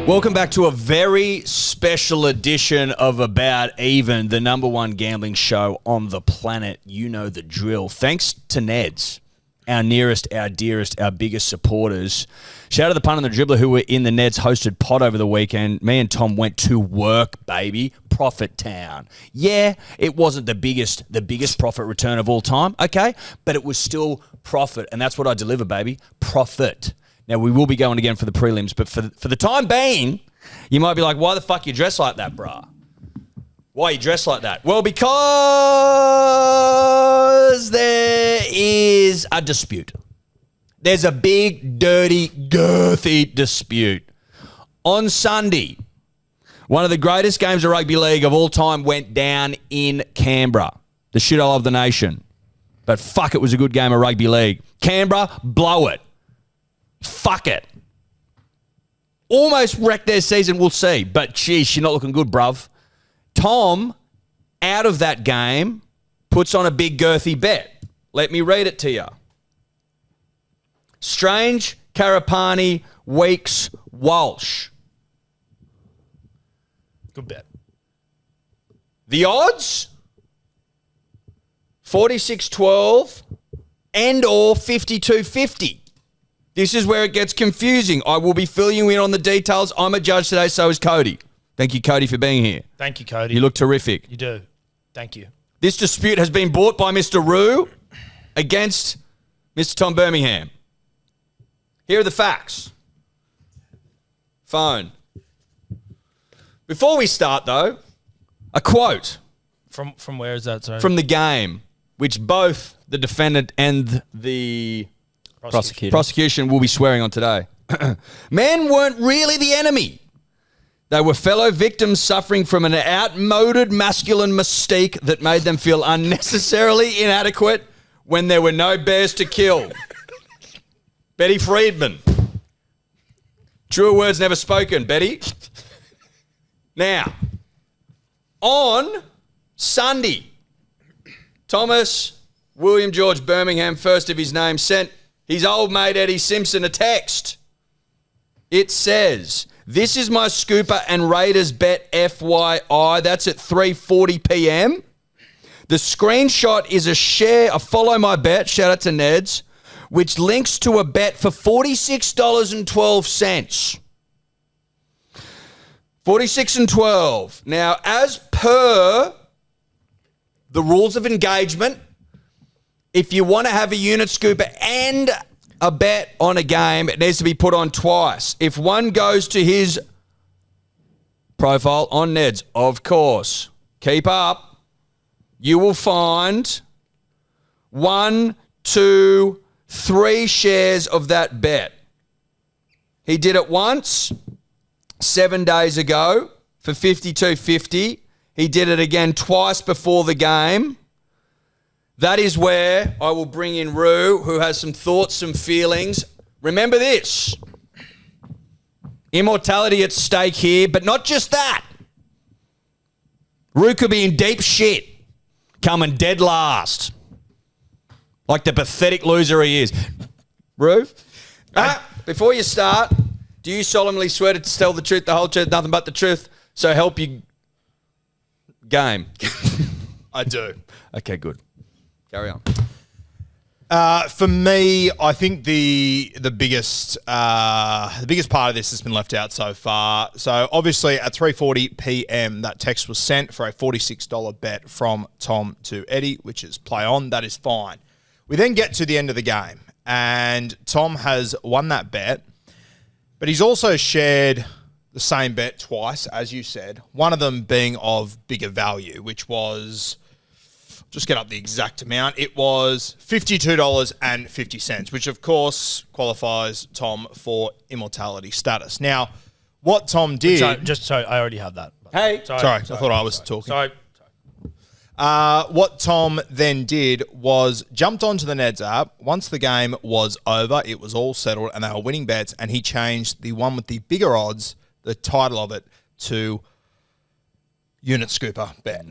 Welcome back to a very special edition of About Even, the number one gambling show on the planet. You know the drill. Thanks to Neds, our nearest, our dearest, our biggest supporters. Shout out to the pun and the dribbler who were in the Neds hosted pod over the weekend. Me and Tom went to work, baby. Profit town. Yeah, it wasn't the biggest profit return of all time, okay? But it was still profit, and that's what I deliver, baby. Profit. Now, we will be going again for the prelims, but for the time being, you might be like, why the fuck you dress like that, brah? Why you dress like that? Well, because there is a dispute. There's a big, dirty, girthy dispute. On Sunday, one of the greatest games of rugby league of all time went down in Canberra, the shithole of the nation. But fuck, it was a good game of rugby league. Canberra, blow it. Fuck it. Almost wrecked their season, we'll see. But, geez, you're not looking good, bruv. Tom, out of that game, puts on a big girthy bet. Let me read it to you. Strange, Karapani, Weeks, Walsh. Good bet. The odds? 46-12 and or 52-50. This is where it gets confusing. I will be filling you in on the details. I'm a judge today, so is Cody. Thank you, Cody, for being here. Thank you, Cody. You look terrific. You do. Thank you. This dispute has been brought by Mr. Rue against Mr. Tom Birmingham. Here are the facts. Phone. Before we start, though, a quote. From where is that, sorry? From the game, which both the defendant and the prosecution will be swearing on today. Men weren't really the enemy. They were fellow victims suffering from an outmoded masculine mystique that made them feel unnecessarily inadequate when there were no bears to kill. Betty Friedman. Truer words never spoken, Betty. Now, on Sunday, Thomas William George Birmingham, first of his name, sent his old mate Eddie Simpson a text. It says, "This is my Scooper and Raiders bet FYI." That's at 3:40 p.m. The screenshot is a follow my bet, shout out to Neds, which links to a bet for $46.12. 46.12. Now, as per the rules of engagement, if you want to have a unit scooper and a bet on a game, it needs to be put on twice. If one goes to his profile on Neds, of course, keep up, you will find 1, 2, 3 shares of that bet. He did it once 7 days ago for $52.50. He did it again twice before the game. That is where I will bring in Rue, who has some thoughts, some feelings. Remember this. Immortality at stake here, but not just that. Rue could be in deep shit, coming dead last. Like the pathetic loser he is. Rue, before you start, do you solemnly swear to tell the truth, the whole truth, nothing but the truth, so help you game? I do. Okay, good. Carry on. For me, I think the biggest part of this has been left out so far. So obviously at 3:40 p.m. that text was sent for a $46 bet from Tom to Eddie, which is play on. That is fine. We then get to the end of the game, and Tom has won that bet, but he's also shared the same bet twice, as you said. One of them being of bigger value, which was, just get up the exact amount. It was $52.50, which of course qualifies Tom for immortality status. Now, what Tom did... Sorry, I already have that. Hey. Sorry, I thought I was talking. Sorry. What Tom then did was jumped onto the Neds app. Once the game was over, it was all settled and they were winning bets, and he changed the one with the bigger odds, the title of it, to Unit Scooper Bet.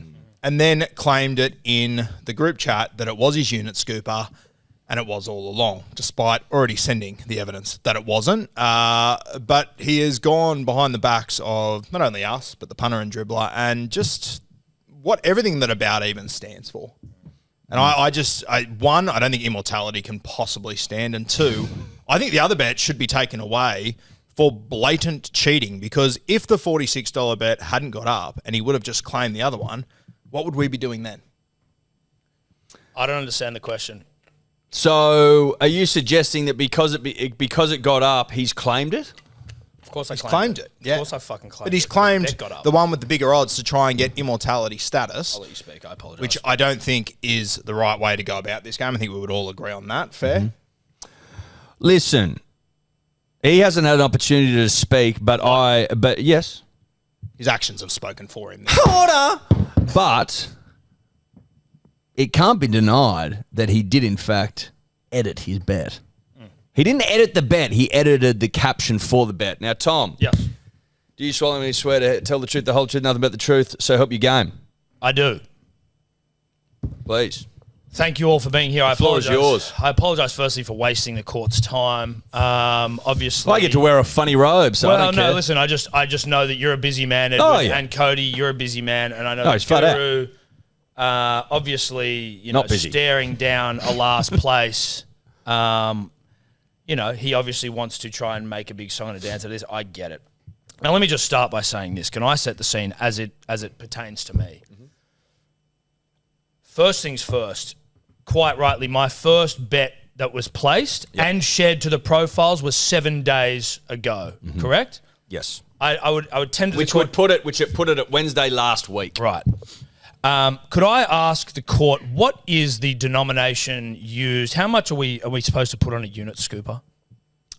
And then claimed it in the group chat that it was his Unit Scooper. And it was all along, despite already sending the evidence that it wasn't. But he has gone behind the backs of not only us, but the punter and dribbler, and just what everything that About Even stands for. And I don't think immortality can possibly stand. And two, I think the other bet should be taken away for blatant cheating, because if the $46 bet hadn't got up and he would have just claimed the other one, what would we be doing then? I don't understand the question. So, are you suggesting that because it got up, he's claimed it? Of course I claimed it. Yeah. Of course I fucking claimed it. But he's claimed Bet got up. the one with the bigger odds to try and get immortality status. I'll let you speak. I apologize. Which I don't think is the right way to go about this game. I think we would all agree on that. Fair? Mm-hmm. Listen, he hasn't had an opportunity to speak, but yes. His actions have spoken for him. Order! But it can't be denied that he did, in fact, edit his bet. He didn't edit the bet. He edited the caption for the bet. Now, Tom. Yes. Do you solemnly swear to tell the truth, the whole truth, nothing but the truth, so help you game? I do. Please. Thank you all for being here. I floor is apologize. yours. I apologize firstly for wasting the court's time. Obviously, I get to wear a funny robe, so I don't care. listen, I just know that you're a busy man, Edward, and Cody, you're a busy man, and I know that Guru, obviously, Not busy. staring down a last place. He obviously wants to try and make a big song and a dance out of this. I get it. Now, let me just start by saying this. Can I set the scene as it pertains to me? Mm-hmm. First things first. Quite rightly, my first bet that was placed and shared to the profiles was 7 days ago. Mm-hmm. Correct? Yes. I would tend to which put it at Wednesday last week. Right. Could I ask the court, what is the denomination used? How much are we supposed to put on a unit, Scooper?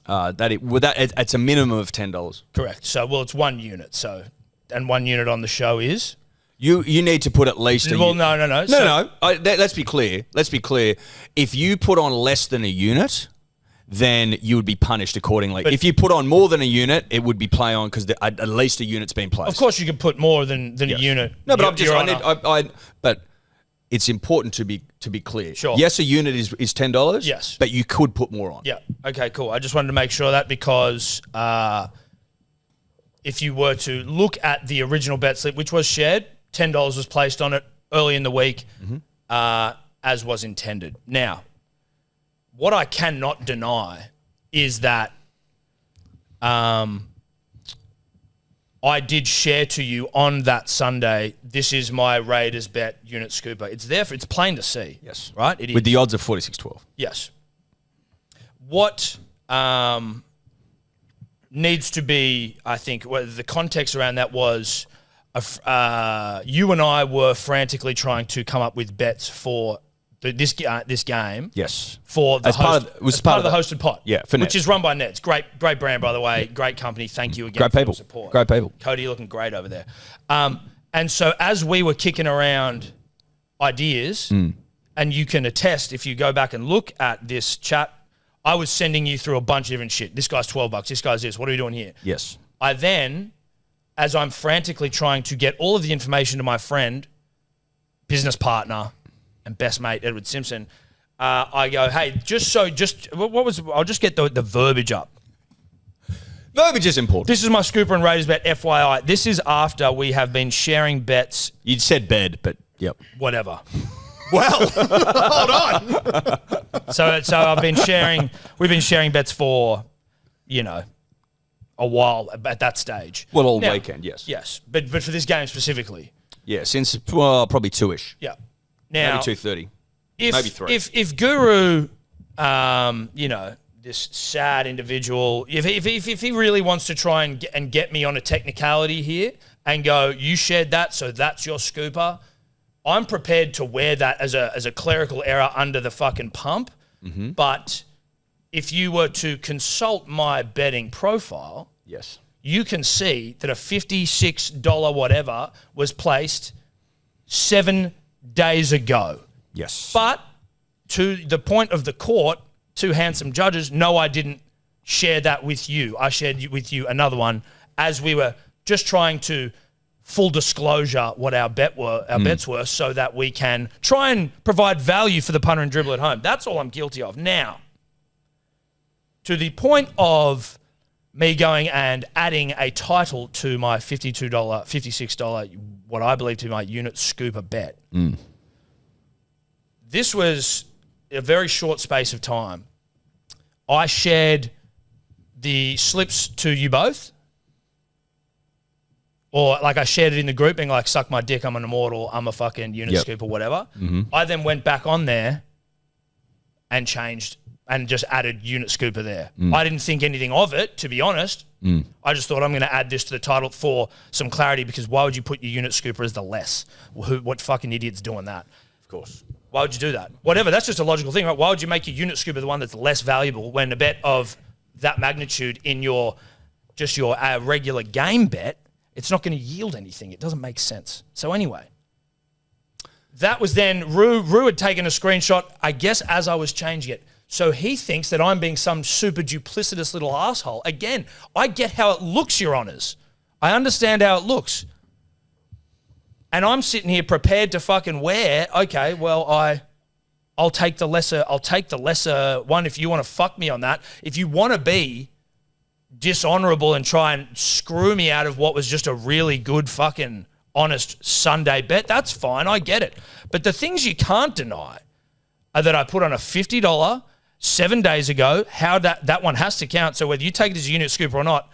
It's a minimum of $10. Correct. So, it's 1 unit. So, and 1 unit on the show is? You need to put at least a unit. No. Let's be clear. If you put on less than a unit, then you would be punished accordingly. If you put on more than a unit, it would be play on because at least a unit's been placed. Of course, you can put more than a unit. No, but but it's important to be clear. Sure. Yes, a unit is $10. Yes, but you could put more on. Yeah. Okay. Cool. I just wanted to make sure of that because if you were to look at the original bet slip, which was shared, $10 was placed on it early in the week, as was intended. Now, what I cannot deny is that I did share to you on that Sunday, this is my Raiders bet unit scooper. It's there, it's plain to see. Yes. Right? It is. With the odds of 46-12. Yes. What needs to be, I think, the context around that was you and I were frantically trying to come up with bets for this game. Yes. For the part of the hosted pot. Yeah, for which Nets. is run by Nets. Great brand, by the way. Great company. Thank you again great for people. your support. Great people. Cody, you're looking great over there. And so as we were kicking around ideas, and you can attest if you go back and look at this chat, I was sending you through a bunch of different shit. This guy's $12. This guy's this. What are we doing here? Yes. I then, as I'm frantically trying to get all of the information to my friend, business partner, and best mate, Edward Simpson, I go, hey, I'll just get the verbiage up. Verbiage is important. This is my Scooper and Raiders bet, FYI. This is after we have been sharing bets. You said bed, but yep. Whatever. Well, hold on. So we've been sharing bets for, a while at that stage. Well, all weekend, yes. Yes, but for this game specifically. Yeah, since probably 2-ish. Yeah. Now, maybe 2:30. Maybe 3. If Guru, this sad individual, if he really wants to try and get me on a technicality here and go, you shared that, so that's your scooper, I'm prepared to wear that as a clerical error under the fucking pump. Mm-hmm. But if you were to consult my betting profile, yes, you can see that a $56 whatever was placed 7 days ago. Yes. But to the point of the court, 2 handsome judges, no, I didn't share that with you. I shared with you another one as we were just trying to full disclosure what our bets were, so that we can try and provide value for the punter and dribbler at home. That's all I'm guilty of. Now, to the point of me going and adding a title to my $52, $56, what I believe to be my unit scooper bet. This was a very short space of time. I shared the slips to you both, or like I shared it in the group being like, suck my dick, I'm an immortal, I'm a fucking unit scoop or whatever. I then went back on there and changed and just added unit scooper there. I didn't think anything of it, to be honest. I just thought I'm going to add this to the title for some clarity, because why would you put your unit scooper as the less? What fucking idiot's doing that? Of course. Why would you do that? Whatever, that's just a logical thing, right? Why would you make your unit scooper the one that's less valuable when a bet of that magnitude in your regular game bet, it's not going to yield anything. It doesn't make sense. So anyway, that was then, Rue had taken a screenshot, I guess, as I was changing it. So he thinks that I'm being some super duplicitous little asshole. Again, I get how it looks, Your Honours. I understand how it looks. And I'm sitting here prepared to fucking wear, okay, well, I'll take the lesser one if you want to fuck me on that. If you want to be dishonorable and try and screw me out of what was just a really good fucking honest Sunday bet, that's fine, I get it. But the things you can't deny are that I put on a $50 7 days ago, how that one has to count. So whether you take it as a unit scooper or not,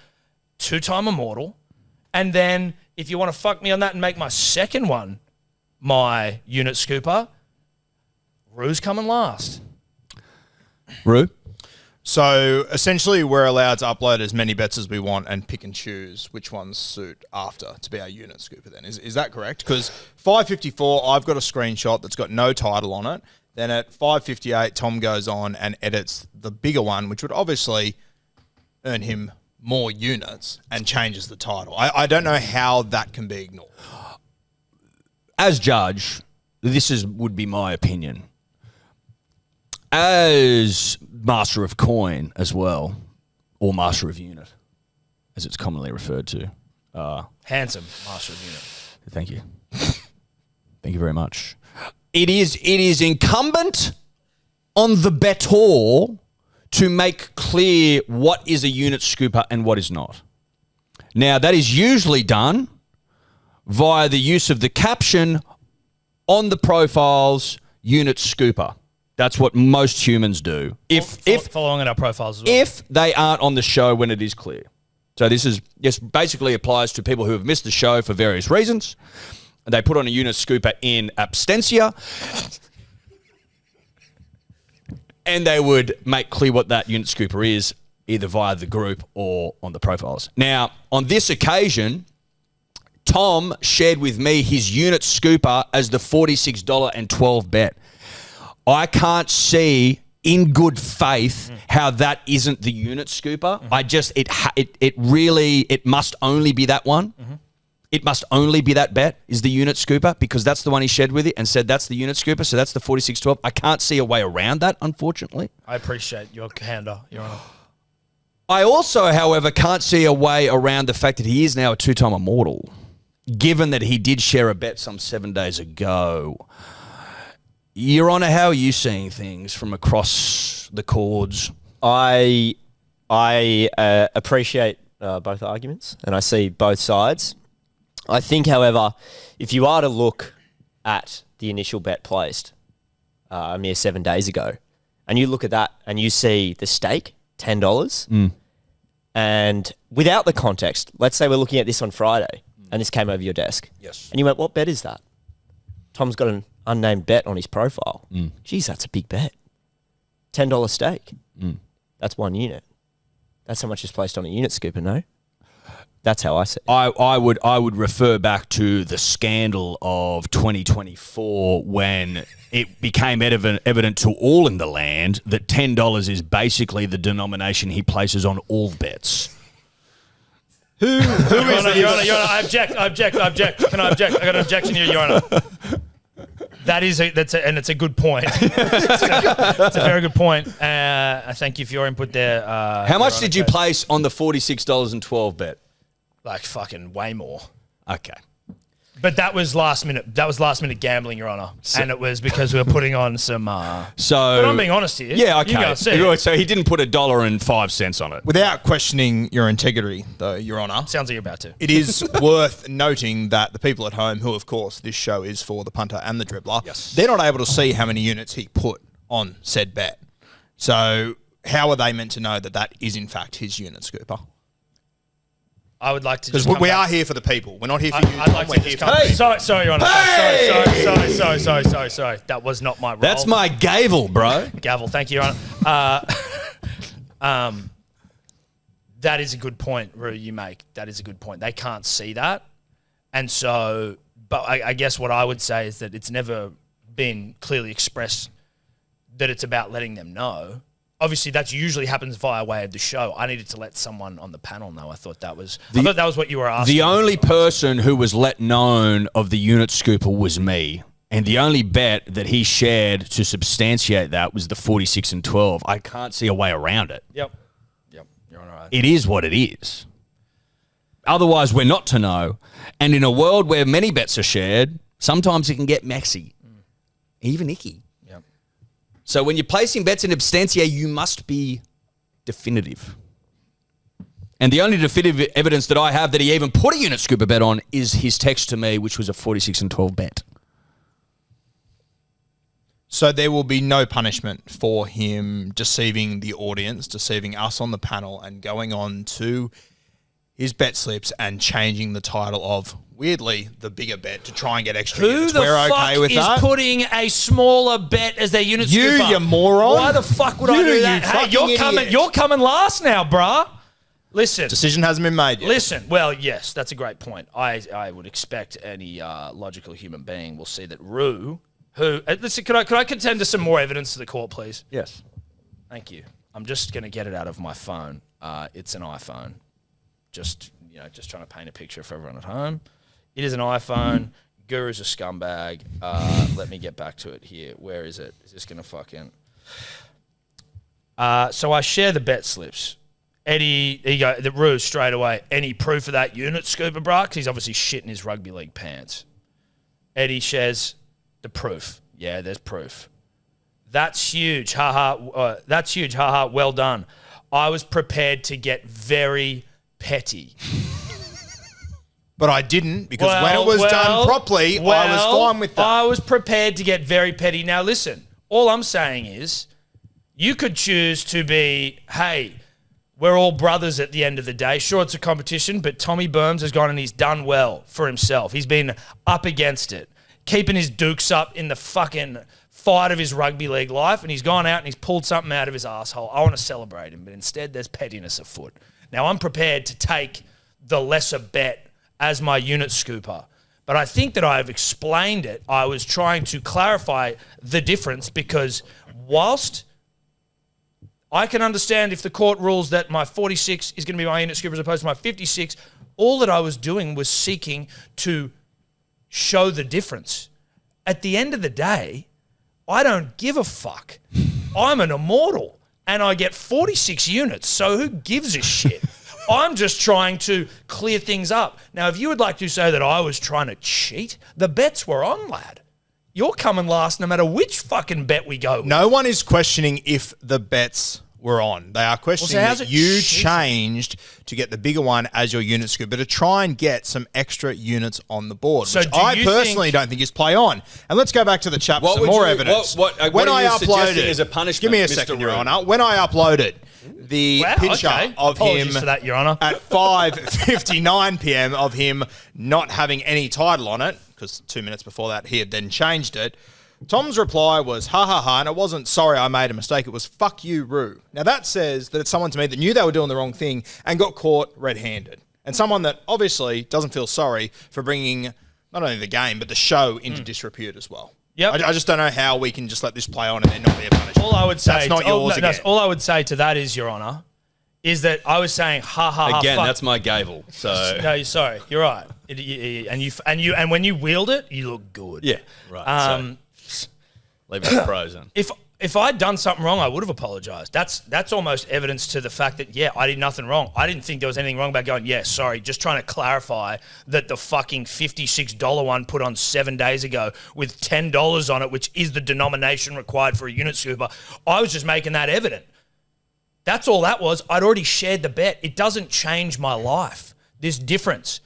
2-time immortal. And then if you want to fuck me on that and make my second one my unit scooper, Rue's coming last. Rue? So essentially, we're allowed to upload as many bets as we want and pick and choose which ones suit after to be our unit scooper then. Is that correct? Because 554, I've got a screenshot that's got no title on it. Then at 5:58, Tom goes on and edits the bigger one, which would obviously earn him more units, and changes the title. I don't know how that can be ignored. As judge, this would be my opinion. As master of coin as well, or master of unit, as it's commonly referred to. Handsome master of unit. Thank you. Thank you very much. It is incumbent on the bettor to make clear what is a unit scooper and what is not. Now, that is usually done via the use of the caption on the profiles, unit scooper. That's what most humans do. Following in our profiles as well. If they aren't on the show when it is clear. So this basically applies to people who have missed the show for various reasons. They put on a unit scooper in Absentia, and they would make clear what that unit scooper is, either via the group or on the profiles. Now, on this occasion, Tom shared with me his unit scooper as the $46.12 bet. I can't see in good faith how that isn't the unit scooper. It must only be that one. It must only be that bet is the unit scooper, because that's the one he shared with you and said that's the unit scooper, so that's the 46.12. I can't see a way around that, unfortunately. I appreciate your candor, Your Honour. I also, however, can't see a way around the fact that he is now a 2-time immortal, given that he did share a bet some 7 days ago. Your Honour, how are you seeing things from across the chords? I appreciate both arguments, and I see both sides. I think, however, if you are to look at the initial bet placed a mere 7 days ago, and you look at that and you see the stake, $10, and without the context, let's say we're looking at this on Friday, and this came over your desk. Yes. And you went, what bet is that? Tom's got an unnamed bet on his profile. Geez, that's a big bet. $10 stake. That's 1 unit. That's how much is placed on a unit scooper, no? That's how I see it. I would refer back to the scandal of 2024 when it became evident to all in the land that $10 is basically the denomination he places on all bets. Who is Your Honour, I object. Can I object? I got an objection here, Your Honour. And it's a good point. It's a very good point. I thank you for your input there. How much did you place on the $46.12 bet? Like fucking way more. Okay. But that was last minute. That was last minute gambling, Your Honour, and it was because we were putting on some. So, but I'm being honest here. Yeah, okay. You go see it. So he didn't put $1.05 on it. Without questioning your integrity, though, Your Honour. Sounds like you're about to. It is worth noting that the people at home, who of course this show is for the punter and the dribbler, they're not able to see how many units he put on said bet. So how are they meant to know that that is in fact his unit, Scooper? I would like to because just we are here for the people. We're not here for you. I'd like to just come. Hey! Sorry, Your Honour. Hey! Sorry. That was not my role. That's my gavel, bro. Gavel. Thank you, Your Honour. That is a good point, Roo, you make. That is a good point. They can't see that. And so, but I guess what I would say is that it's never been clearly expressed that it's about letting them know. Obviously, that usually happens via way of the show. I needed to let someone on the panel know. I thought that was what you were asking. The only person who was let known of the unit scooper was me. And the only bet that he shared to substantiate that was the 46 and 12. I can't see a way around it. Yep. You're all right. It is what it is. Otherwise, we're not to know. And in a world where many bets are shared, sometimes it can get messy, even icky. Yep. So when you're placing bets in absentia, you must be definitive. And the only definitive evidence that I have that he even put a unit scooper bet on is his text to me, which was a 46 and 12 bet. So there will be no punishment for him deceiving the audience, deceiving us on the panel, and going on to his bet slips and changing the title of, weirdly, the bigger bet to try and get extra units. Who the fuck is putting a smaller bet as their unit scooper? You moron. Why the fuck would I do that? Hey, you're coming last now, bruh. Listen. Decision hasn't been made yet. Listen. Well, yes, that's a great point. I would expect any logical human being will see that Roo, who... listen, could I contend to some more evidence to the court, please? Yes. Thank you. I'm just going to get it out of my phone. It's an iPhone. Just trying to paint a picture for everyone at home. It is an iPhone. Guru's a scumbag. Let me get back to it here. Where is it? Is this going to fucking... So I share the bet slips. Eddie, the Roo straight away. Any proof of that unit scooper, bruh? Because he's obviously shitting his rugby league pants. Eddie shares the proof. Yeah, there's proof. That's huge. That's huge. Well done. I was prepared to get very petty. But I didn't, because when it was done properly, I was fine with that. I was prepared to get very petty. Now, listen, all I'm saying is you could choose to be, hey, we're all brothers at the end of the day. Sure, it's a competition, but Tommy Burns has gone and he's done well for himself. He's been up against it, keeping his dukes up in the fucking fight of his rugby league life, and he's gone out and he's pulled something out of his asshole. I want to celebrate him, but instead there's pettiness afoot. Now, I'm prepared to take the lesser bet as my unit scooper, but I think that I've explained it. I was trying to clarify the difference, because whilst I can understand if the court rules that my 46 is going to be my unit scooper as opposed to my 56, all that I was doing was seeking to show the difference. At the end of the day, I don't give a fuck. I'm an immortal and I get 46 units, so who gives a shit? I'm just trying to clear things up. Now, if you would like to say that I was trying to cheat, the bets were on, lad. You're coming last no matter which fucking bet we go with. No one is questioning if the bets were on. They are questioning that you changed to get the bigger one as your unit scooper to try and get some extra units on the board, which I personally don't think is play on. And let's go back to the chat for some more evidence. When I uploaded as a punishment, give me a second, Your Honour. When I uploaded the picture of him for that, Your Honour, at 5:59 p.m. of him not having any title on it, because 2 minutes before that he had then changed it, Tom's reply was, ha ha ha, and it wasn't, sorry, I made a mistake, it was, fuck you, Roo. Now that says that it's someone to me that knew they were doing the wrong thing and got caught red-handed. And someone that obviously doesn't feel sorry for bringing not only the game, but the show into disrepute as well. Yep. I just don't know how we can just let this play on and then not be a punishment. All I would say, that's not yours again. All I would say to that is, Your Honour, is that I was saying, ha ha ha. Again, fuck. that's my gavel. So no, sorry, you're right. And when you wield it, you look good. Yeah, right. Leave it to pros then. if I'd done something wrong, I would have apologised. That's almost evidence to the fact that, I did nothing wrong. I didn't think there was anything wrong about going, sorry, just trying to clarify that the fucking $56 one put on 7 days ago with $10 on it, which is the denomination required for a unit scooper, I was just making that evident. That's all that was. I'd already shared the bet. It doesn't change my life. This difference.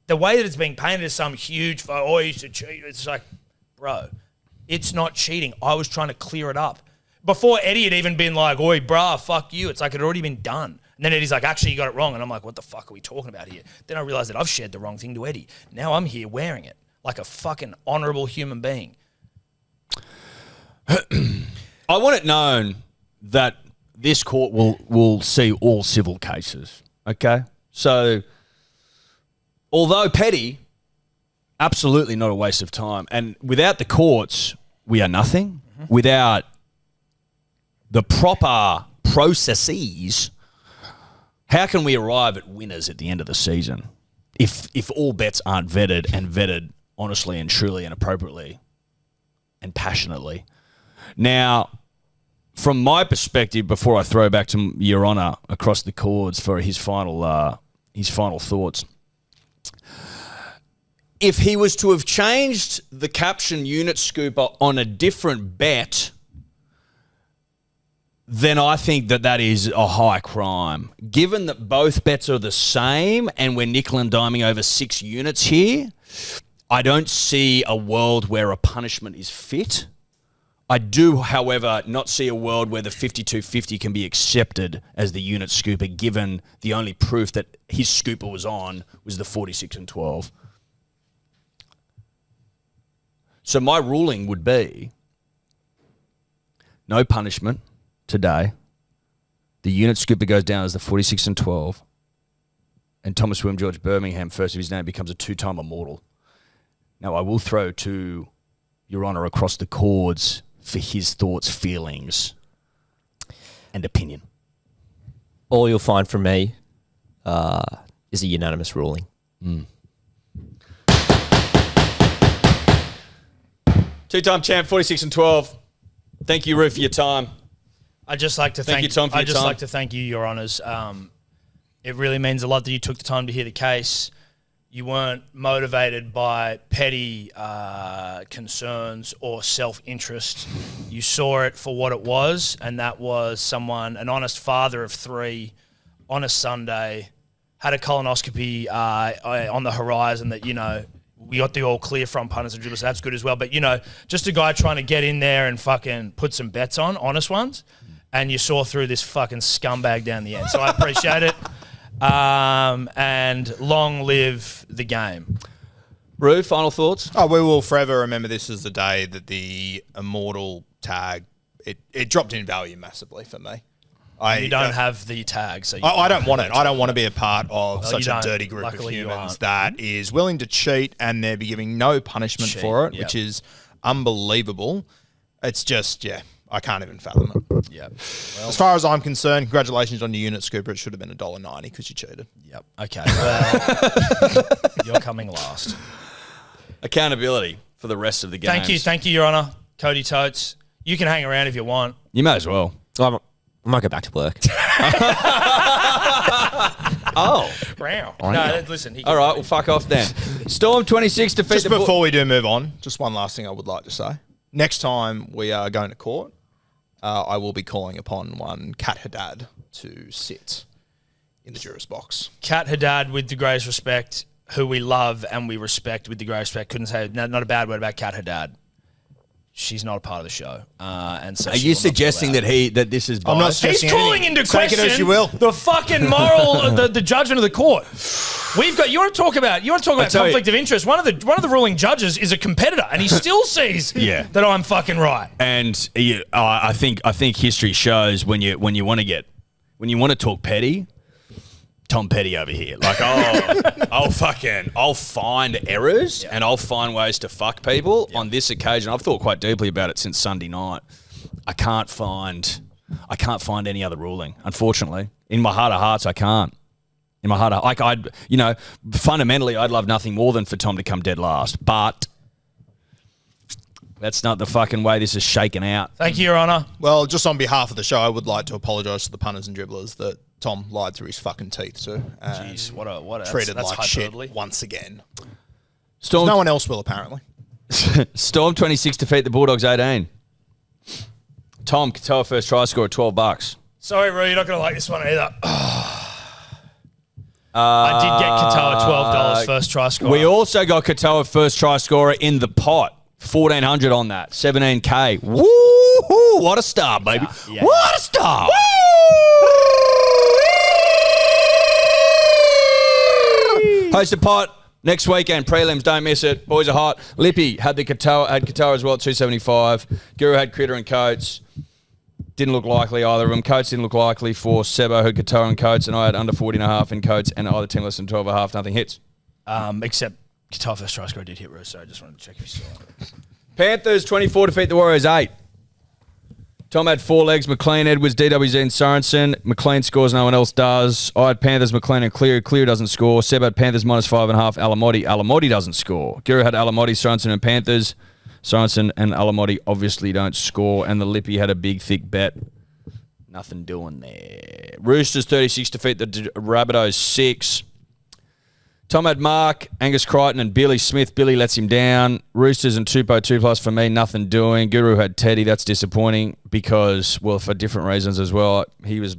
The way that it's being painted as some huge, you used to cheat. It's like, bro, it's not cheating. I was trying to clear it up. Before Eddie had even been like, oi, bruh, fuck you. It's like it had already been done. And then Eddie's like, actually, you got it wrong. And I'm like, what the fuck are we talking about here? Then I realized that I've shared the wrong thing to Eddie. Now I'm here wearing it like a fucking honourable human being. I want it known that this court will see all civil cases, okay? So, although petty, absolutely not a waste of time. And without the courts, we are nothing. Mm-hmm. Without the proper processes, how can we arrive at winners at the end of the season if all bets aren't vetted and vetted honestly and truly and appropriately and passionately? Now, from my perspective, before I throw back to Your Honour across the chords for his final thoughts, if he was to have changed the caption unit scooper on a different bet, then I think that is a high crime. Given that both bets are the same and we're nickel and diming over 6 units here, I don't see a world where a punishment is fit. I do, however, not see a world where the 52.50 can be accepted as the unit scooper, given the only proof that his scooper was on was the 46 and 12. So my ruling would be no punishment today. The unit scooper goes down as the 46 and 12. And Thomas William George Birmingham, first of his name, becomes a 2-time immortal. Now, I will throw to Your Honour across the chords for his thoughts, feelings, and opinion. All you'll find from me is a unanimous ruling. Mm. 2-time champ, 46 and 12. Thank you, Roo, for your time. I'd just like to thank you, Tom, for your time. like to thank you, Your Honours. It really means a lot that you took the time to hear the case. You weren't motivated by petty concerns or self-interest. You saw it for what it was, and that was an honest father of 3 on a Sunday, had a colonoscopy on the horizon that, we got the all clear from punters and dribblers, so that's good as well. But, just a guy trying to get in there and fucking put some bets on, honest ones, and you saw through this fucking scumbag down the end. So I appreciate it. And long live the game. Roo, final thoughts? Oh, we will forever remember this as the day that the immortal tag, it dropped in value massively for me. You don't have the tag. So I don't want it. I don't want to be a part of such a dirty group of humans that is willing to cheat and they're be giving no punishment for it, which is unbelievable. It's just, I can't even fathom it. Yeah. Well, as far as I'm concerned, congratulations on your unit scooper. It should have been $1.90 because you cheated. Yep. Okay. Well, you're coming last. Accountability for the rest of the games. Thank you, Your Honour. Cody Totes. You can hang around if you want. You may as well. I might go back to work. Oh. Wow. No, listen. All right, well, fuck off then. Storm 26 defeat Just before we do move on, just one last thing I would like to say. Next time we are going to court, I will be calling upon one Kat Haddad to sit in the juror's box. Kat Haddad, with the greatest respect, who we love and we respect with the greatest respect. Couldn't say not a bad word about Kat Haddad. She's not a part of the show, and so are you suggesting that this is biased? I'm not suggesting He's calling anything. into question Take it as you will. the fucking moral, the judgment of the court. We've got. You want to talk about conflict of interest? One of the ruling judges is a competitor, and he still sees that I'm fucking right. And I think history shows when you want to talk petty. Tom Petty over here. Like, I'll find errors and I'll find ways to fuck people. On this occasion, I've thought quite deeply about it since Sunday night. I can't find any other ruling, unfortunately. In my heart of hearts, I can't. In my heart of, fundamentally, I'd love nothing more than for Tom to come dead last. But That's not the fucking way this is shaken out. Thank you, Your Honour. Well, just on behalf of the show, I would like to apologise to the punters and dribblers that Tom lied through his fucking teeth to. Jeez, what a Treated that's like hyperbole. shit once again. Storm, No one else will, apparently. Storm 26 defeat the Bulldogs 18. Tom Katoa first try score at $12. Sorry, Roo, you're not going to like this one either. I did get Katoa $12 first try score. We also got Katoa first try scorer in the pot. 1,400 on that. 17K. Woo! What a start, baby. Yeah. What a start. Hosted pot next weekend. Prelims, don't miss it. Boys are hot. Lippy had Katoa as well at 275. Guru had Critter and Coates. Didn't look likely, either of them. Coates didn't look likely for Sebo, had Katoa and Coates, and I had under 40.5 in Coates, and either team less than 12.5. Nothing hits. Except Katoa first try score did hit Roo, so I just wanted to check if you saw it. Panthers 24 defeat the Warriors 8. Tom had 4 legs. McLean, Edwards, DWZ, and Sorensen. McLean scores, no one else does. I had Panthers, McLean, and Cleary. Cleary doesn't score. Seb had Panthers minus 5.5. Alamotti. Alamotti doesn't score. Guru had Alamotti, Sorensen, and Panthers. Sorensen and Alamotti obviously don't score. And the Lippy had a big, thick bet. Nothing doing there. Roosters 36 defeat the Rabbitohs 6. Tom had Mark, Angus Crichton, and Billy Smith. Billy lets him down. Roosters and Tupou 2+ for me, nothing doing. Guru had Teddy. That's disappointing because, well, for different reasons as well. He was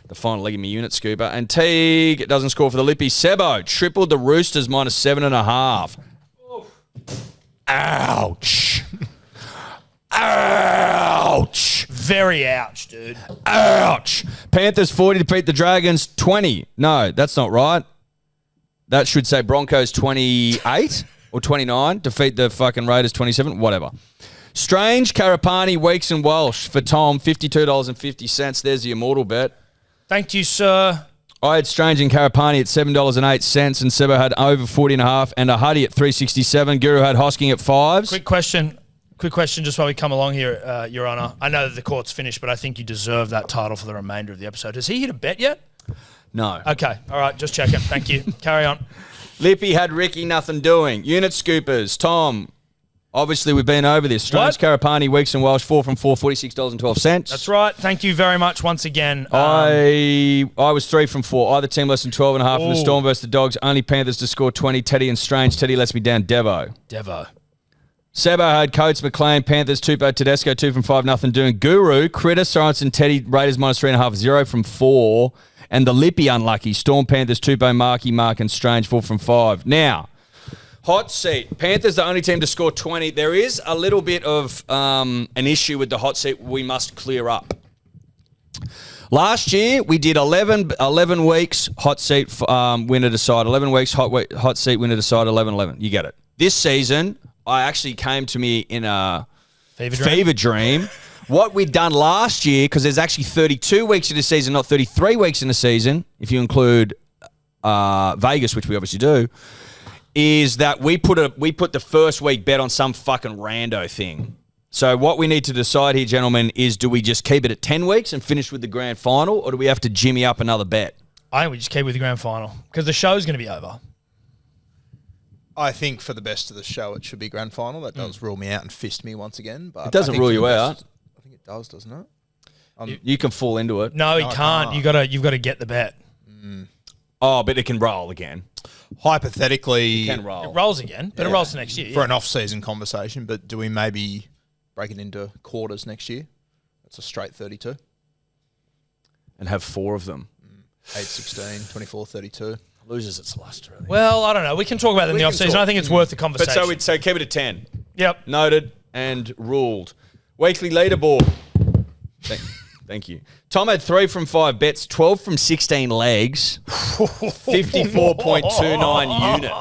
the final leg of my unit scooper. And Teague doesn't score for the Lippy. Sebo tripled the Roosters minus 7.5. Ouch. Ouch. Very ouch, dude. Ouch. Panthers 40 defeat the Dragons 20. No, that's not right. That should say Broncos 28 or 29. Defeat the fucking Raiders 27. Whatever. Strange, Karapani, Weeks, and Walsh for Tom. $52.50. There's the immortal bet. Thank you, sir. I had Strange and Karapani at $7.08, and Sebo had over 40.5, and a Huddy at $3.67. Guru had Hosking at 5s. Quick question just while we come along here, Your Honour. I know that the court's finished, but I think you deserve that title for the remainder of the episode. Has he hit a bet yet? No. Okay. All right. Just checking. Thank you. Carry on. Lippy had Ricky, nothing doing. Unit scoopers. Tom. Obviously, we've been over this. Strange, Karapani, Weeks, and Welsh, 4 from 4, $46.12. That's right. Thank you very much once again. I was 3 from 4. Either team less than 12.5 in the Storm versus the Dogs. Only Panthers to score 20. Teddy and Strange. Teddy lets me down. Devo. Sebo had Coates, McLean, Panthers, Tupou, Tedesco, 2 from 5, nothing doing. Guru, Critter, Sorensen, Teddy, Raiders minus 3.5, 0 from 4. And the Lippy unlucky. Storm, Panthers, Tupou, Marky, Mark, and Strange, 4 from 5. Now, hot seat. Panthers the only team to score 20. There is a little bit of an issue with the hot seat we must clear up. Last year, we did 11 weeks hot seat winner decide. 11 weeks hot seat winner decide, 11-11. You get it. This season, I actually came to me in a fever dream. What we'd done last year, because there's actually 32 weeks in the season, not 33 weeks in the season, if you include Vegas, which we obviously do, is that we put the first week bet on some fucking rando thing. So what we need to decide here, gentlemen, is do we just keep it at 10 weeks and finish with the grand final, or do we have to jimmy up another bet? I think we just keep with the grand final because the show's going to be over. I think for the best of the show, it should be grand final. That does rule me out and fist me once again. But it doesn't rule you out. I think it does, doesn't it? You can fall into it. No, he can't. You've got to get the bet. Oh, but it can roll again. Hypothetically, It can roll. It rolls again, but it rolls to next year. for an off-season conversation, but do we maybe break it into quarters next year? That's a straight 32. And have 4 of them. 8, 16, 24, 32. Loses its luster. Well, I don't know. We can talk about it in the off-season. I think it's worth the conversation. But so we'd say keep it at 10. Yep. Noted and ruled. Weekly leaderboard. Thank you. Tom had 3 from 5 bets, 12 from 16 legs, 54.29 units.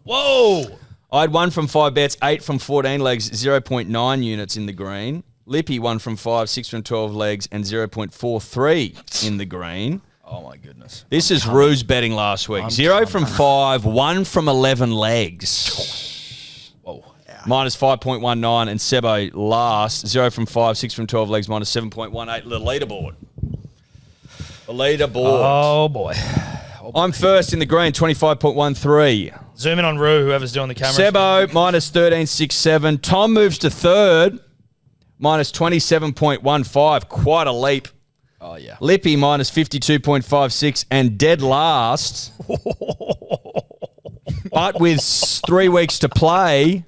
Whoa. I had 1 from 5 bets, 8 from 14 legs, 0.9 units in the green. Lippy 1 from 5, 6 from 12 legs, and 0.43 in the green. Oh, my goodness. This is Ruse betting last week. 0 from 5, 1 from 11 legs. Whoa. Minus 5.19, and Sebo last. 0 from 5, 6 from 12 legs, minus 7.18. The leaderboard. Oh, boy. I'm first in the green, 25.13. Zoom in on Rue, whoever's doing the camera. Sebo, minus 13.67. Tom moves to third, minus 27.15. Quite a leap. Oh, yeah. Lippy, minus 52.56. And dead last, but with 3 weeks to play,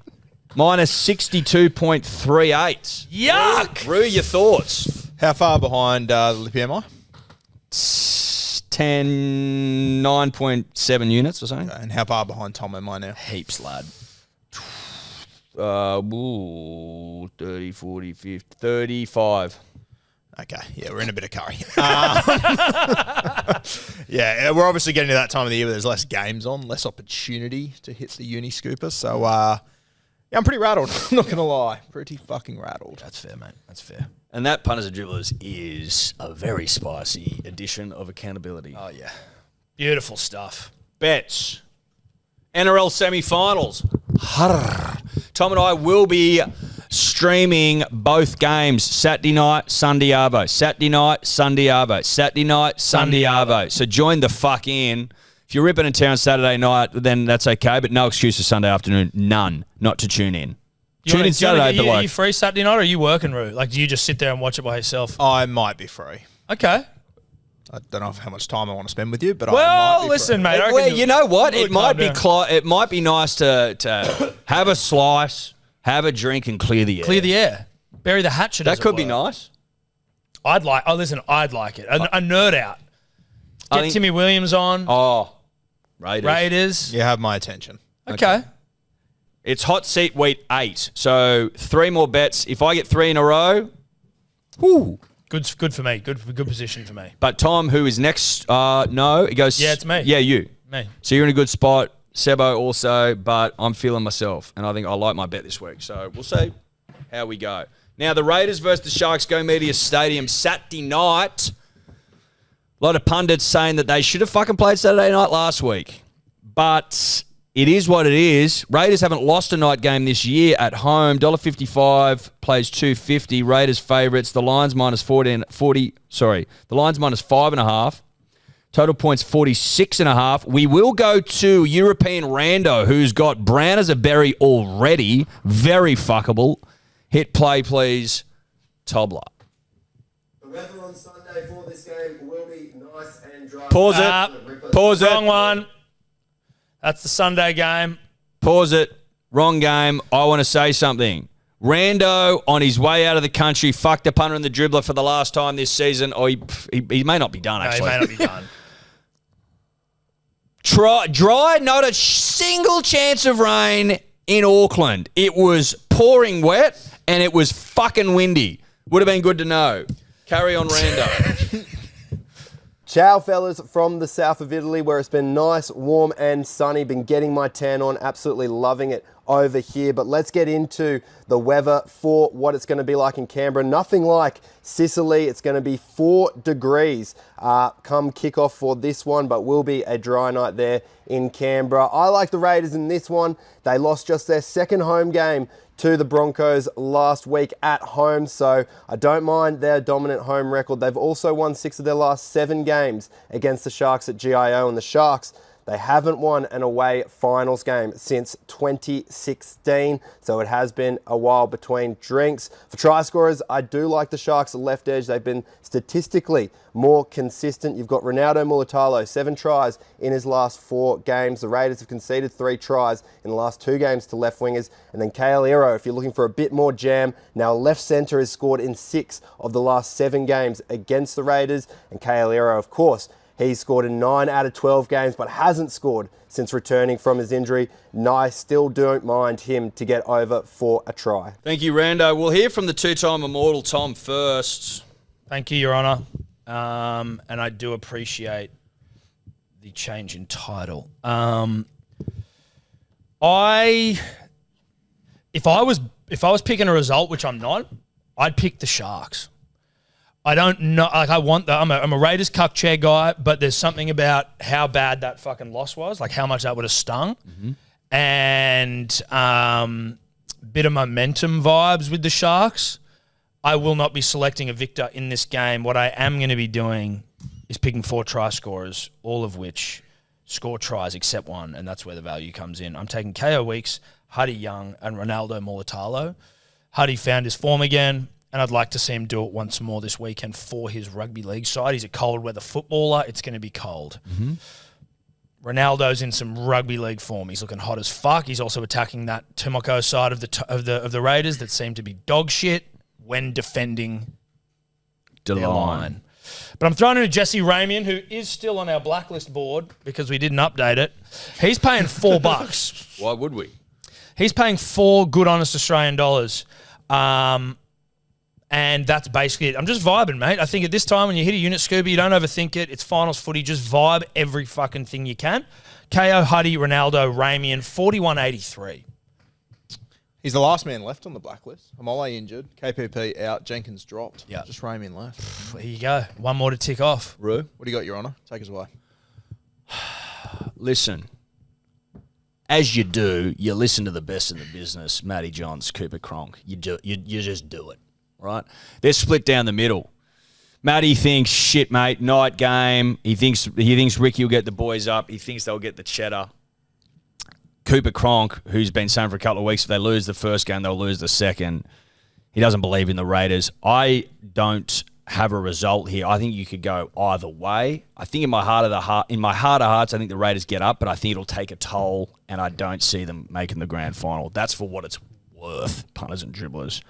minus 62.38. Yuck! Rue, your thoughts? How far behind Lippy am I? 9.7 units or something. And how far behind Tom am I now? Heaps, lad. 30, 40, 50, 35. Okay, yeah, we're in a bit of curry. Yeah, we're obviously getting to that time of the year where there's less games on, less opportunity to hit the uni scooper. So, yeah, I'm pretty rattled. I'm not going to lie. Pretty fucking rattled. That's fair, mate. That's fair. And that Punters and Dribblers is a very spicy edition of accountability. Oh, yeah. Beautiful stuff. Bets. NRL semi-finals. Tom and I will be streaming both games Saturday night, Sunday arvo. Saturday night, Sunday arvo. Saturday night, Sunday arvo. So join the fuck in. If you're ripping in town Saturday night, then that's okay, but no excuse for Sunday afternoon. None. Not to tune in. Tune in Saturday, but are you free Saturday night or are you working, Roo? Like, do you just sit there and watch it by yourself? I might be free. Okay. I don't know how much time I want to spend with you, but I might Well, be listen, free. mate. I Well, reckon you know what? really It might be calm down. it might be nice to have a slice, have a drink, and clear the air. Clear the air. Bury the hatchet. That as it could be were. nice. I'd like it. A nerd out. I Get think- Timmy Williams on. Oh, Raiders. Raiders. You have my attention. Okay. It's hot seat week 8. So 3 more bets. If I get 3 in a row, whoo. Good for me. Good position for me. But Tom, who is next? No, it goes. Yeah, it's me. Yeah, you. Me. So you're in a good spot. Sebo also, but I'm feeling myself, and I think I like my bet this week. So we'll see how we go. Now, the Raiders versus the Sharks go Media Stadium Saturday night. A lot of pundits saying that they should have fucking played Saturday night last week. But it is what it is. Raiders haven't lost a night game this year at home. $1.55 plays $2.50. Raiders favourites. The Lions minus 40. The Lions minus 5.5. Total points 46.5. We will go to European Rando, who's got Brown as a berry already. Very fuckable. Hit play, please. Tobler. The weather on Sunday for this game will be nice and dry. Pause it. Pause Wrong it. one. That's the Sunday game. Pause it. Wrong game. I want to say something. Rando, on his way out of the country, fucked a punter and the dribbler for the last time this season. Or he may not be done, No, he actually. may not be done. Dry, not a single chance of rain in Auckland. It was pouring wet and it was fucking windy. Would have been good to know. Carry on, Rando. Ciao, fellas, from the south of Italy, where it's been nice, warm and sunny. Been getting my tan on, absolutely loving it over here. But let's get into the weather for what it's going to be like in Canberra. Nothing like Sicily. It's going to be 4 degrees come kickoff for this one, but will be a dry night there in Canberra. I like the Raiders in this one. They lost just their second home game to the Broncos last week at home, so I don't mind their dominant home record. They've also won 6 of their last 7 games against the Sharks at GIO, and the Sharks, they haven't won an away finals game since 2016, so it has been a while between drinks. For try scorers, I do like the Sharks left edge. They've been statistically more consistent. You've got Ronaldo Mulatalo, 7 tries in his last 4 games. The Raiders have conceded 3 tries in the last 2 games to left wingers. And then Kale Iro, if you're looking for a bit more jam, now left centre has scored in 6 of the last 7 games against the Raiders. And Kale Iro, of course, he's scored in 9 out of 12 games, but hasn't scored since returning from his injury. And I still don't mind him to get over for a try. Thank you, Rando. We'll hear from the 2-time immortal Tom first. Thank you, Your Honour. And I do appreciate the change in title. If I was picking a result, which I'm not, I'd pick the Sharks. I don't know. Like, I'm a Raiders cuck chair guy, but there's something about how bad that fucking loss was, like how much that would have stung, and bit of momentum vibes with the Sharks. I will not be selecting a victor in this game. What I am going to be doing is picking 4 try scorers, all of which score tries except one, and that's where the value comes in. I'm taking KO Weeks, Huddy Young, and Ronaldo Mulatalo. Huddy found his form again, and I'd like to see him do it once more this weekend for his rugby league side. He's a cold weather footballer. It's going to be cold. Mm-hmm. Ronaldo's in some rugby league form. He's looking hot as fuck. He's also attacking that Timoko side of the Raiders that seem to be dog shit when defending their line. But I'm throwing in a Jesse Ramian, who is still on our blacklist board because we didn't update it. He's paying $4. Why would we? He's paying $4 good, honest Australian dollars. And that's basically it. I'm just vibing, mate. I think at this time when you hit a unit, Scooby, you don't overthink it. It's finals footy. Just vibe every fucking thing you can. KO, Huddy, Ronaldo, Ramian, 41.83. He's the last man left on the blacklist. Amole injured. KPP out. Jenkins dropped. Yeah. Just Ramian left. There you go. One more to tick off. Rue? What do you got, Your Honour? Take us away. Listen, as you do, you listen to the best in the business, Matty Johns, Cooper Cronk. You just do it, right? They're split down the middle. Matty thinks, shit, mate, night game. He thinks Ricky will get the boys up. He thinks they'll get the cheddar. Cooper Cronk, who's been saying for a couple of weeks, if they lose the first game, they'll lose the second. He doesn't believe in the Raiders. I don't have a result here. I think you could go either way. I think in my heart of hearts, I think the Raiders get up, but I think it'll take a toll, and I don't see them making the grand final. That's for what it's worth, punters and dribblers.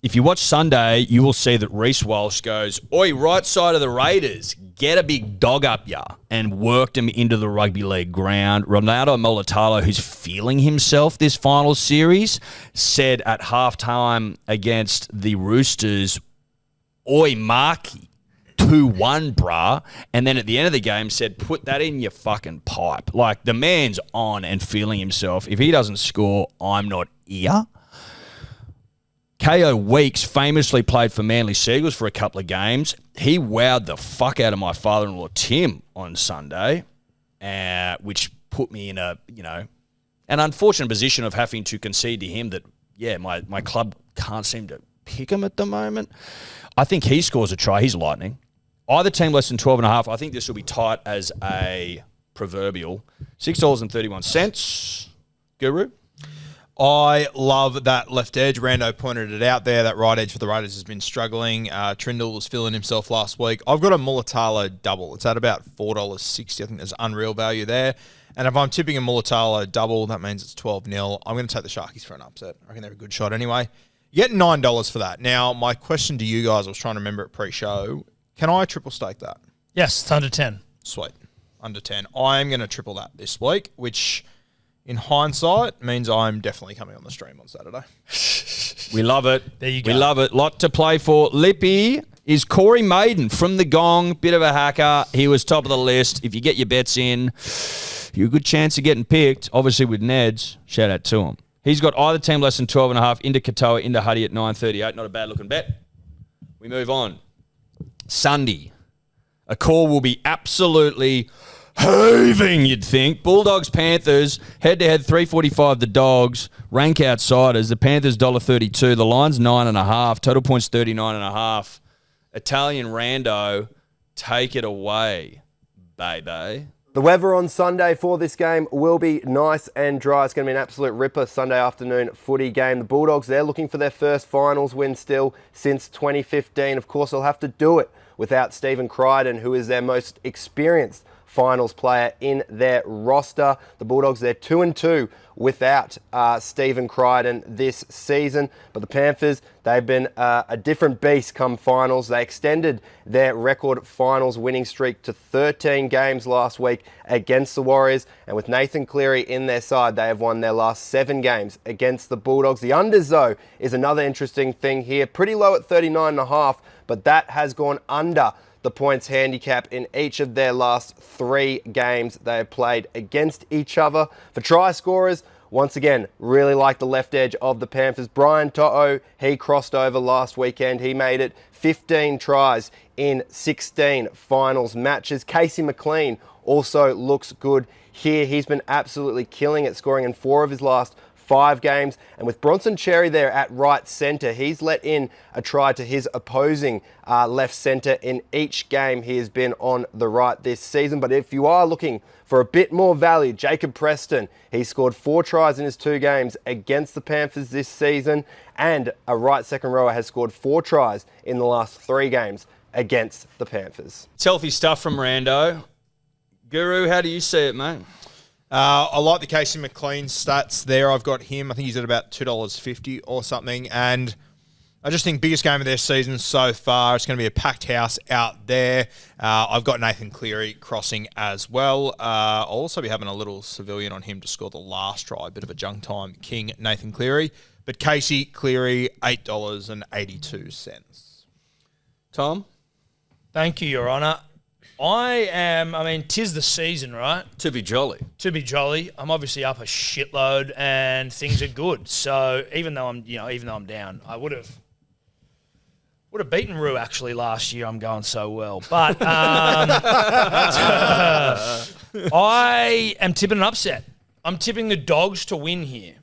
If you watch Sunday, you will see that Reece Walsh goes, oi, right side of the Raiders, get a big dog up ya, and worked him into the rugby league ground. Ronaldo Mulatalo, who's feeling himself this final series, said at halftime against the Roosters, oi, Marky, 2-1, brah. And then at the end of the game said, put that in your fucking pipe. Like, the man's on and feeling himself. If he doesn't score, I'm not here. KO Weeks famously played for Manly Seagulls for a couple of games. He wowed the fuck out of my father-in-law, Tim, on Sunday, which put me in an unfortunate position of having to concede to him that, my club can't seem to pick him at the moment. I think he scores a try. He's lightning. Either team less than 12.5. I think this will be tight as a proverbial. $6.31. Guru? I love that left edge. Rando pointed it out there. That right edge for the Raiders has been struggling. Trindle was feeling himself last week. I've got a Mulatalo double. It's at about $4.60. I think there's unreal value there. And if I'm tipping a Mulatalo double, that means it's 12-0. I'm going to take the Sharkies for an upset. I reckon they're a good shot anyway. You get $9 for that. Now, my question to you guys, I was trying to remember it pre-show. Can I triple stake that? Yes, it's under 10. Sweet. Under 10. I'm going to triple that this week, which in hindsight means I'm definitely coming on the stream on Saturday. We love it. There you go. We love it. Lot to play for. Lippy is Corey Maiden from the Gong. Bit of a hacker. He was top of the list. If you get your bets in, you're a good chance of getting picked. Obviously with Neds. Shout out to him. He's got either team less than 12.5. Into Katoa, into Huddy at 9.38. Not a bad looking bet. We move on. Sunday. A call will be absolutely heaving, you'd think. Bulldogs, Panthers, head-to-head, 345 the Dogs. Rank outsiders. The Panthers, $1.32. The line's 9.5. Total points, 39.5. Italian Rando, take it away, baby. The weather on Sunday for this game will be nice and dry. It's going to be an absolute ripper Sunday afternoon footy game. The Bulldogs, they're looking for their first finals win still since 2015. Of course, they'll have to do it without Stephen Crichton, who is their most experienced finals player in their roster. The Bulldogs, they're 2-2 without Stephen Crichton this season. But the Panthers, they've been a different beast come finals. They extended their record finals winning streak to 13 games last week against the Warriors. And with Nathan Cleary in their side, they have won their last 7 games against the Bulldogs. The unders, though, is another interesting thing here. Pretty low at 39.5, but that has gone under the points handicap in each of their last 3 games they have played against each other. For try scorers, once again, really like the left edge of the Panthers. Brian To'o, he crossed over last weekend. He made it 15 tries in 16 finals matches. Casey McLean also looks good here. He's been absolutely killing it, scoring in 4 of his last 5 games. And with Bronson Cherry there at right centre, he's let in a try to his opposing left centre in each game he has been on the right this season. But if you are looking for a bit more value, Jacob Preston, he scored 4 tries in his 2 games against the Panthers this season, and a right second rower has scored 4 tries in the last 3 games against the Panthers. It's healthy stuff from Rando. Guru, how do you see it, mate? I like the Casey McLean stats there. I've got him. I think he's at about $2.50 or something. And I just think biggest game of their season so far. It's going to be a packed house out there. I've got Nathan Cleary crossing as well. I'll also be having a little civilian on him to score the last try. A bit of a junk time king, Nathan Cleary. But Casey Cleary, $8.82. Tom? Thank you, Your Honour. Tis the season, right? To be jolly. To be jolly. I'm obviously up a shitload and things are good. So even though I'm down, I would have beaten Rue actually last year. I'm going so well. But I am tipping an upset. I'm tipping the Dogs to win here.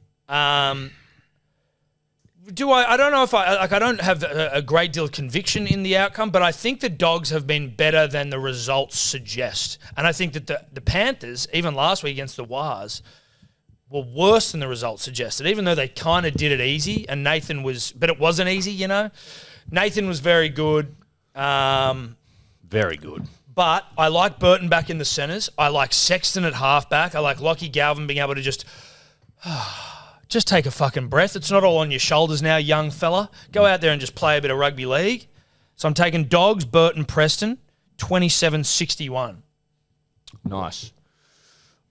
I don't know if I don't have a great deal of conviction in the outcome, but I think the Dogs have been better than the results suggest. And I think that the Panthers, even last week against the Wars, were worse than the results suggested, even though they kind of did it easy. And but it wasn't easy, you know. Nathan was very good. Very good. But I like Burton back in the centres. I like Sexton at halfback. I like Lockie Galvin being able to just take a fucking breath. It's not all on your shoulders now, young fella. Go out there and just play a bit of rugby league. So I'm taking Dogs, Burton, Preston, 27-61. Nice.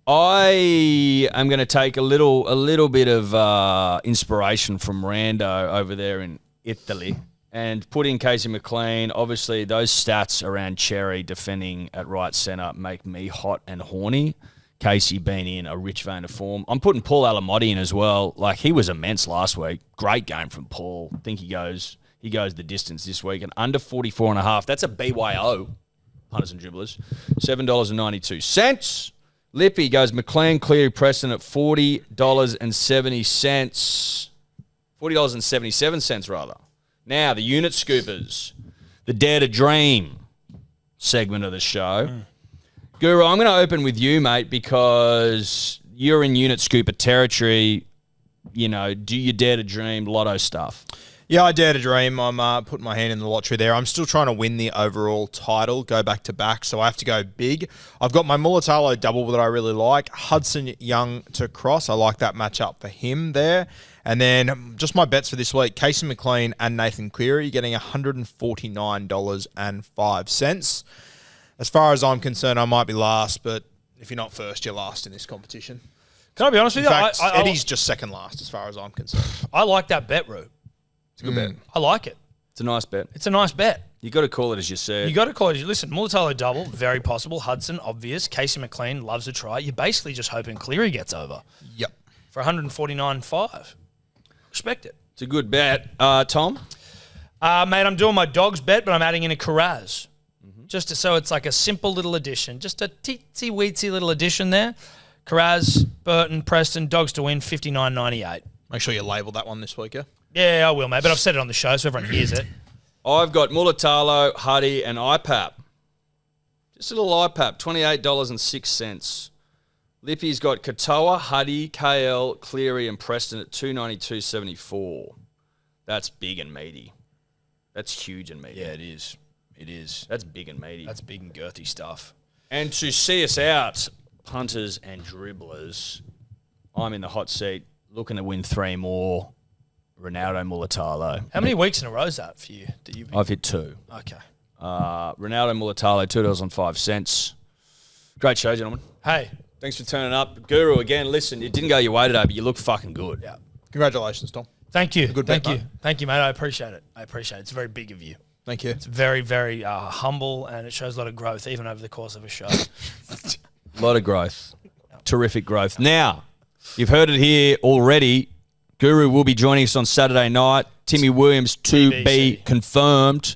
I am going to take a little bit of inspiration from Rando over there in Italy and put in Casey McLean. Obviously, those stats around Cherry defending at right centre make me hot and horny. Casey being in a rich vein of form. I'm putting Paul Alamotti in as well. Like, he was immense last week. Great game from Paul. I think he goes the distance this week. And under 44.5. That's a BYO, punters and dribblers. $7.92. Lippy goes McLean, Cleary, Preston at $40.70. $40.77 rather. Now, the unit scoopers. The Dare to Dream segment of the show. Guru, I'm going to open with you, mate, because you're in unit scooper territory. You know, do you dare to dream lotto stuff? Yeah, I dare to dream. I'm putting my hand in the lottery there. I'm still trying to win the overall title, go back to back, so I have to go big. I've got my Mulatalo double that I really like. Hudson Young to cross. I like that matchup for him there. And then just my bets for this week, Casey McLean and Nathan Cleary getting $149.05. As far as I'm concerned, I might be last, but if you're not first, you're last in this competition. Can I be honest with you? In fact, Eddie's just second last as far as I'm concerned. I like that bet, Roo. It's a good bet. I like it. It's a nice bet. It's a nice bet. You got to call it as you said. You got to call it. Listen, Mulatalo double, very possible. Hudson, obvious. Casey McLean loves a try. You're basically just hoping Cleary gets over. Yep. For 149.5. Respect it. It's a good bet. Tom? Mate, I'm doing my Dogs bet, but I'm adding in a Karaz. Just so it's like a simple little addition. Just a teensy-weensy little addition there. Karaz, Burton, Preston, Dogs to win, 59.98. Make sure you label that one this week, yeah? Yeah, I will, mate. But I've said it on the show so everyone hears it. I've got Mulatalo, Huddy, and IPAP. Just a little IPAP, $28.06. Lippy's got Katoa, Huddy, KL, Cleary, and Preston at $292.74. That's big and meaty. That's huge and meaty. Yeah, it is. It is. That's big and meaty. That's big and girthy stuff. And to see us out, punters and dribblers, I'm in the hot seat looking to win 3 more. Ronaldo, Mulatalo. How many weeks in a row is that for you? I've hit 2. Okay. Ronaldo, Mulatalo, $2.05. Great show, gentlemen. Hey. Thanks for turning up. Guru, again, listen, it didn't go your way today, but you look fucking good. Yeah. Congratulations, Tom. Thank you. Good Thank bet, you. mate. Thank you, mate. I appreciate it. It's very big of you. Thank you. It's very, very humble, and it shows a lot of growth, even over the course of a show. A lot of growth. Terrific growth. Now, you've heard it here already. Guru will be joining us on Saturday night. Timmy Williams to BBC. be confirmed.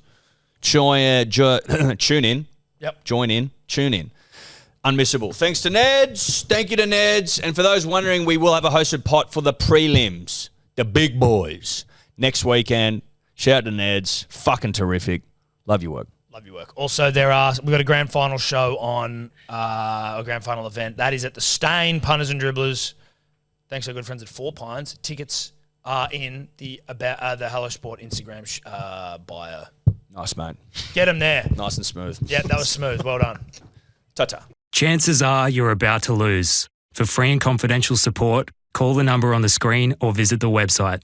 Tune in. Yep. Tune in. unmissable. Thanks to Neds. Thank you to Neds. And for those wondering, we will have a hosted pot for the prelims, the big boys, next weekend. Shout out to Neds. Fucking terrific. Love your work. Love your work. Also, we've got a grand final show on a grand final event. That is at the Stain, Punters and Dribblers. Thanks to our good friends at Four Pines. Tickets are in the Hello Sport Instagram bio. Nice, mate. Get them there. Nice and smooth. Yeah, that was smooth. Well done. Ta-ta. Chances are you're about to lose. For free and confidential support, call the number on the screen or visit the website